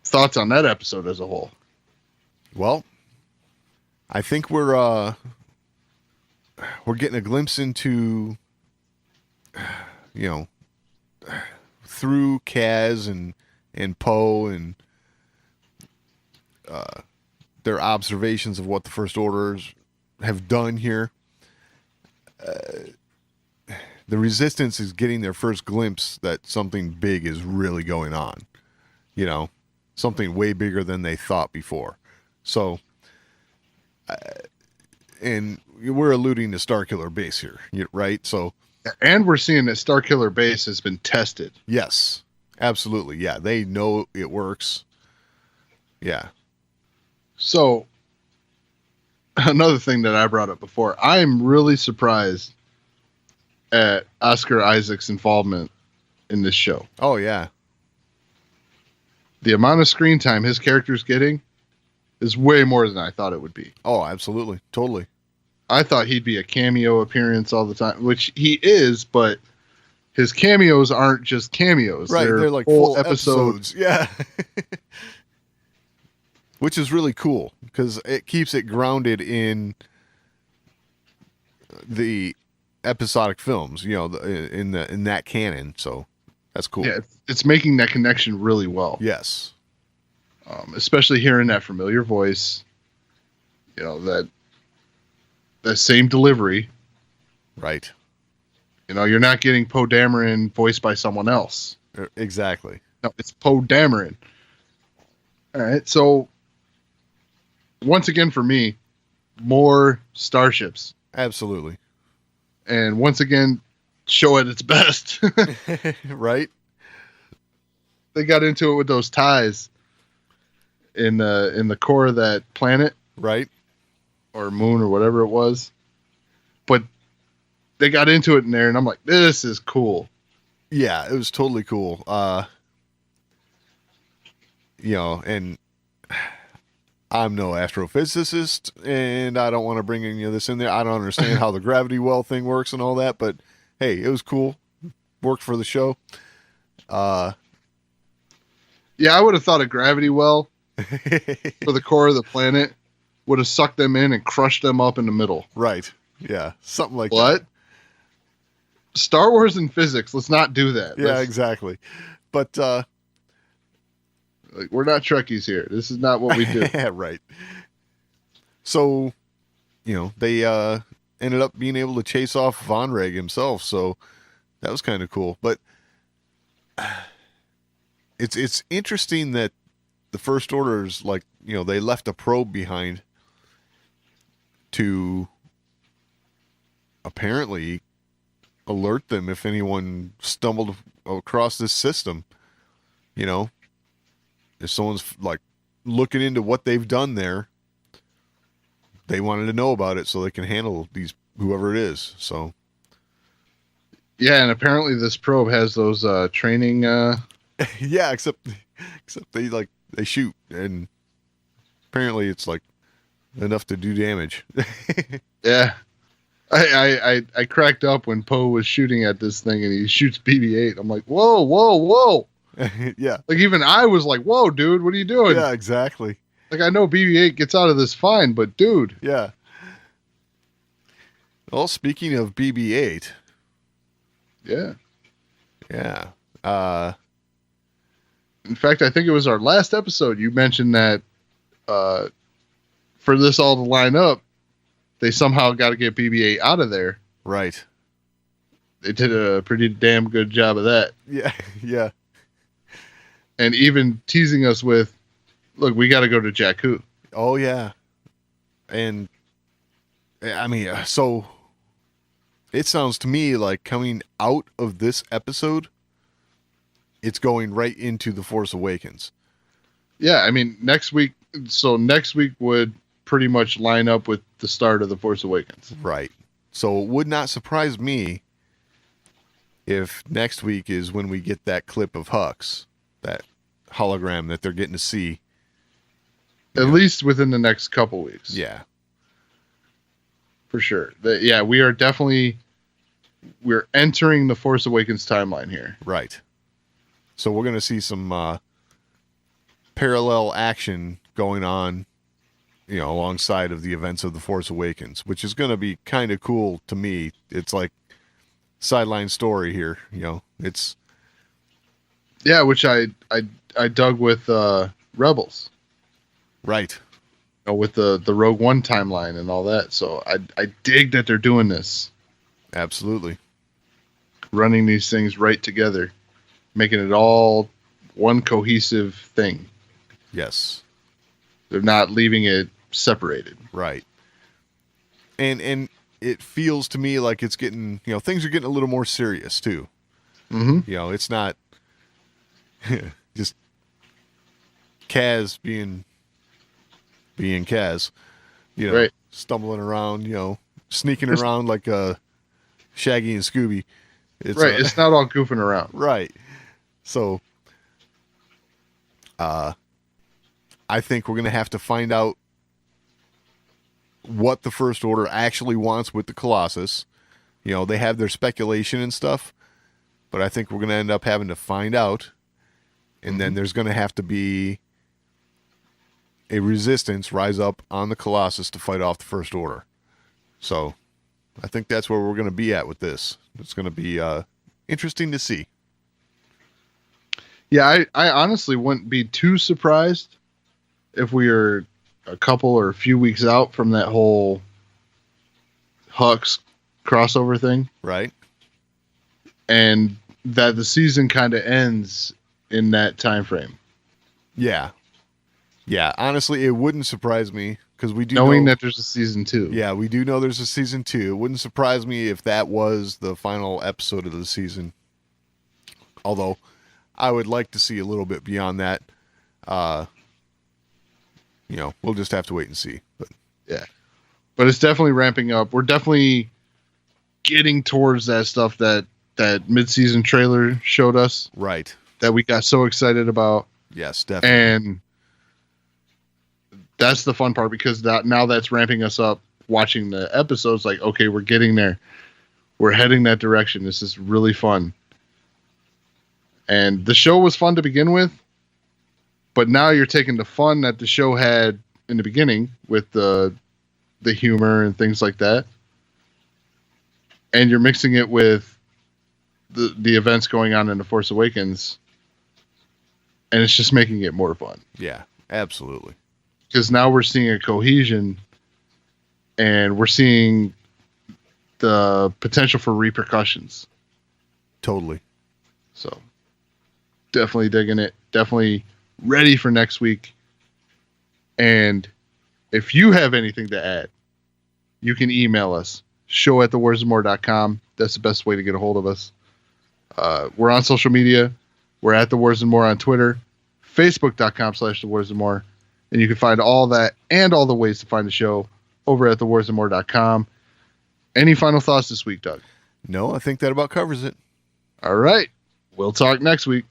Thoughts on that episode as a whole? Well, I think we're getting a glimpse into through Kaz and Poe and their observations of what the First Orders have done here. The Resistance is getting their first glimpse that something big is really going on. Something way bigger than they thought before. So, and we're alluding to Starkiller Base here, right? So, and we're seeing that Starkiller Base has been tested. Yes, absolutely. Yeah, they know it works. Yeah. So, another thing that I brought up before, I'm really surprised at Oscar Isaac's involvement in this show. Oh, yeah. The amount of screen time his character's getting is way more than I thought it would be. Oh, absolutely. Totally. I thought he'd be a cameo appearance all the time, which he is, but his cameos aren't just cameos. Right. They're like full episodes. Yeah. Which is really cool because it keeps it grounded in the episodic films, in that canon. So that's cool. Yeah, it's making that connection really well. Yes. Especially hearing that familiar voice, that same delivery. Right. You're not getting Poe Dameron voiced by someone else. Exactly. No, it's Poe Dameron. All right. So once again, for me, more starships. Absolutely. And once again, show at its best. Right? They got into it with those ties in the core of that planet Right? or moon or whatever it was. But they got into it in there, and I'm like, this is cool. Yeah, it was totally cool. And I'm no astrophysicist, and I don't want to bring any of this in there. I don't understand how the gravity well thing works and all that, but hey, it was cool. Worked for the show. Yeah, I would have thought a gravity well for the core of the planet would have sucked them in and crushed them up in the middle. Right. Yeah, something like But that. Star Wars and physics, let's not do that. Yeah, exactly. But Like, we're not Trekkies here. This is not what we do. yeah, right. So, they ended up being able to chase off Von Reg himself, so that was kind of cool. But it's interesting that the First Order's they left a probe behind to apparently alert them if anyone stumbled across this system. If someone's looking into what they've done there, they wanted to know about it so they can handle whoever it is. So Yeah, and apparently this probe has those training. yeah, except they shoot, and apparently it's enough to do damage. Yeah, I cracked up when Poe was shooting at this thing and he shoots BB-8. I'm like, whoa, whoa, whoa! Yeah, Like even I was like, whoa, dude, what are you doing? yeah, exactly. Like I know BB-8 gets out of this fine, but dude. Yeah. Well, speaking of BB-8, Yeah. yeah, In fact, I think it was our last episode. You mentioned that for this all to line up, they somehow got to get BB-8 out of there. right. They did a pretty damn good job of that. Yeah, yeah, And even teasing us with, look, we got to go to Jakku. oh yeah, and I mean, so it sounds to me like coming out of this episode, it's going right into The Force Awakens. Yeah, I mean, next week would pretty much line up with the start of The Force Awakens. Right. So it would not surprise me if next week is when we get that clip of Hux, that hologram that they're getting to see. At least within the next couple weeks. Yeah. For sure. Yeah, we're entering the Force Awakens timeline here. Right. So we're going to see some parallel action going on, alongside of the events of The Force Awakens, which is going to be kind of cool to me. It's like sideline story here, it's Yeah, which I dug with Rebels. right. With the Rogue One timeline and all that. So I dig that they're doing this. Absolutely. Running these things right together. Making it all one cohesive thing. Yes. They're not leaving it separated. Right. And it feels to me like it's getting, things are getting a little more serious too. Mm-hmm. It's not just Kaz being Kaz, Right. stumbling around, sneaking around like Shaggy and Scooby. It's Right. It's not all goofing around. right. So, I think we're going to have to find out what the First Order actually wants with the Colossus. They have their speculation and stuff, but I think we're going to end up having to find out. And then there's going to have to be a resistance rise up on the Colossus to fight off the First Order. So I think that's where we're going to be at with this. It's going to be interesting to see. Yeah, I honestly wouldn't be too surprised if we are a couple or a few weeks out from that whole Hux crossover thing, Right? and that the season kind of ends in that time frame. Yeah. Yeah, honestly, it wouldn't surprise me because we do Knowing know, that there's a season 2. yeah, we do know there's a season 2. It wouldn't surprise me if that was the final episode of the season. Although, I would like to see a little bit beyond that. We'll just have to wait and see. But Yeah. But it's definitely ramping up. We're definitely getting towards that stuff that mid-season trailer showed us right, that we got so excited about. yes, definitely. And that's the fun part, because now that's ramping us up. Watching the episodes, like, okay, we're getting there. We're heading that direction. This is really fun. And the show was fun to begin with, but now you're taking the fun that the show had in the beginning with the humor and things like that, and you're mixing it with the events going on in The Force Awakens, and it's just making it more fun. Yeah, absolutely. Because now we're seeing a cohesion, and we're seeing the potential for repercussions. Totally. So definitely digging it. Definitely ready for next week. And if you have anything to add, you can email us, show@thewarsandmore.com. That's the best way to get a hold of us. We're on social media. We're at The Wars and More on Twitter, facebook.com/thewarsandmore. And you can find all that and all the ways to find the show over at thewarsandmore.com. Any final thoughts this week, Doug? No, I think that about covers it. All right. We'll talk next week.